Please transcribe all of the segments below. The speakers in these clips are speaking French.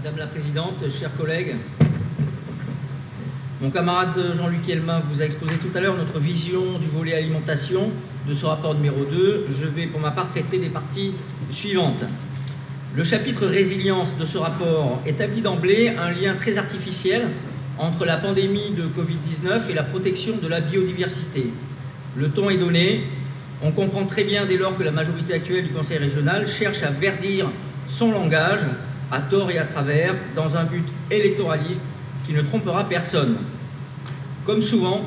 Madame la Présidente, chers collègues, mon camarade Jean-Luc Helmin vous a exposé tout à l'heure notre vision du volet alimentation de ce rapport numéro 2. Je vais pour ma part traiter les parties suivantes. Le chapitre résilience de ce rapport établit d'emblée un lien très artificiel entre la pandémie de Covid-19 et la protection de la biodiversité. Le ton est donné. On comprend très bien dès lors que la majorité actuelle du Conseil régional cherche à verdir son langage, à tort et à travers, dans un but électoraliste qui ne trompera personne. Comme souvent,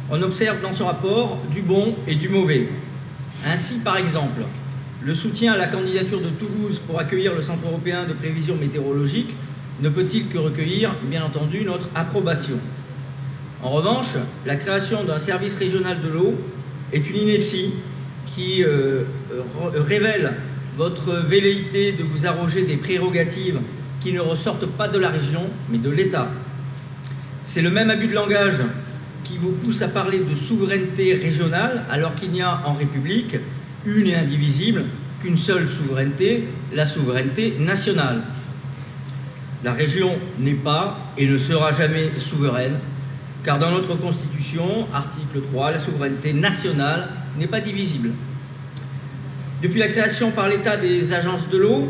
on observe dans ce rapport du bon et du mauvais. Ainsi, par exemple, le soutien à la candidature de Toulouse pour accueillir le Centre européen de prévision météorologique ne peut-il que recueillir, bien entendu, notre approbation. En revanche, la création d'un service régional de l'eau est une ineptie qui révèle votre velléité de vous arroger des prérogatives qui ne ressortent pas de la région, mais de l'État. C'est le même abus de langage qui vous pousse à parler de souveraineté régionale, alors qu'il n'y a en République, une et indivisible, qu'une seule souveraineté, la souveraineté nationale. La région n'est pas et ne sera jamais souveraine, car dans notre Constitution, article 3, la souveraineté nationale n'est pas divisible. Depuis la création par l'État des agences de l'eau,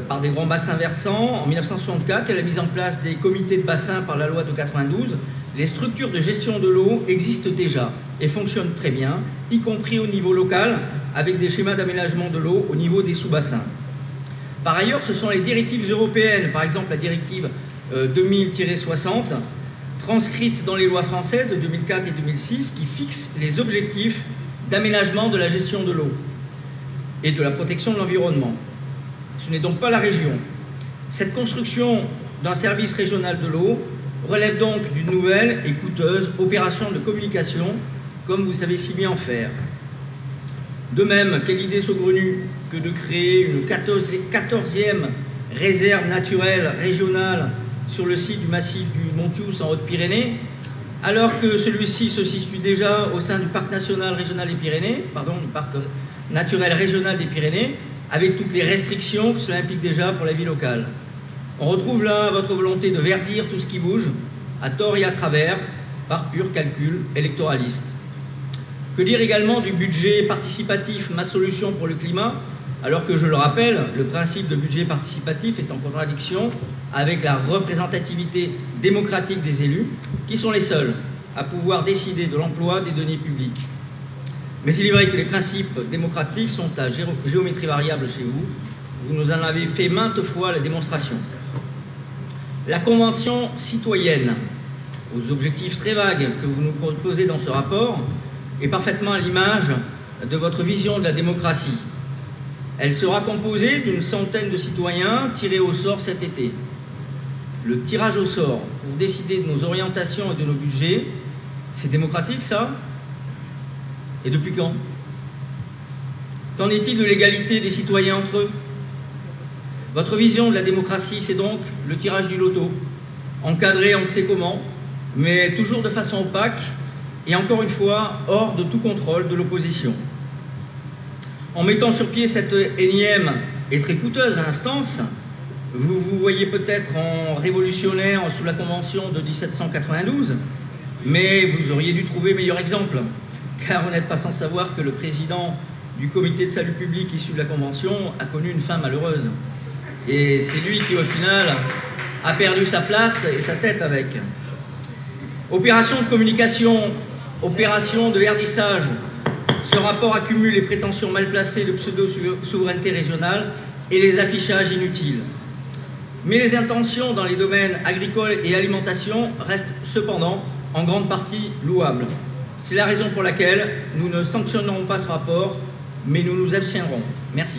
par des grands bassins versants, en 1964, et la mise en place des comités de bassin par la loi de 92, les structures de gestion de l'eau existent déjà et fonctionnent très bien, y compris au niveau local, avec des schémas d'aménagement de l'eau au niveau des sous-bassins. Par ailleurs, ce sont les directives européennes, par exemple la directive 2000-60, transcrite dans les lois françaises de 2004 et 2006, qui fixent les objectifs d'aménagement de la gestion de l'eau et de la protection de l'environnement. Ce n'est donc pas la région. Cette construction d'un service régional de l'eau relève donc d'une nouvelle et coûteuse opération de communication, comme vous savez si bien en faire. De même, quelle idée saugrenue que de créer une 14e réserve naturelle régionale sur le site du massif du Montius en Haute-Pyrénées, alors que celui-ci se situe déjà au sein du parc national régional des Pyrénées, du parc naturel régional des Pyrénées, avec toutes les restrictions que cela implique déjà pour la vie locale. On retrouve là votre volonté de verdir tout ce qui bouge, à tort et à travers, par pur calcul électoraliste. Que dire également du budget participatif Ma Solution pour le climat, alors que, je le rappelle, le principe de budget participatif est en contradiction avec la représentativité démocratique des élus, qui sont les seuls à pouvoir décider de l'emploi des deniers publics. Mais il est vrai que les principes démocratiques sont à géométrie variable chez vous. Vous nous en avez fait maintes fois la démonstration. La Convention citoyenne, aux objectifs très vagues que vous nous proposez dans ce rapport, est parfaitement à l'image de votre vision de la démocratie. Elle sera composée d'une centaine de citoyens tirés au sort cet été. Le tirage au sort pour décider de nos orientations et de nos budgets, c'est démocratique ça? Et depuis quand? Qu'en est-il de l'égalité des citoyens entre eux? Votre vision de la démocratie, c'est donc le tirage du loto, encadré on ne sait comment, mais toujours de façon opaque et encore une fois hors de tout contrôle de l'opposition. En mettant sur pied cette énième et très coûteuse instance, vous vous voyez peut-être en révolutionnaire sous la Convention de 1792, mais vous auriez dû trouver meilleur exemple, car vous n'êtes pas sans savoir que le président du comité de salut public issu de la Convention a connu une fin malheureuse. Et c'est lui qui, au final, a perdu sa place et sa tête avec. Opération de communication, opération de verdissage, ce rapport accumule les prétentions mal placées de pseudo-souveraineté régionale et les affichages inutiles. Mais les intentions dans les domaines agricoles et alimentation restent cependant en grande partie louables. C'est la raison pour laquelle nous ne sanctionnerons pas ce rapport, mais nous nous abstiendrons. Merci.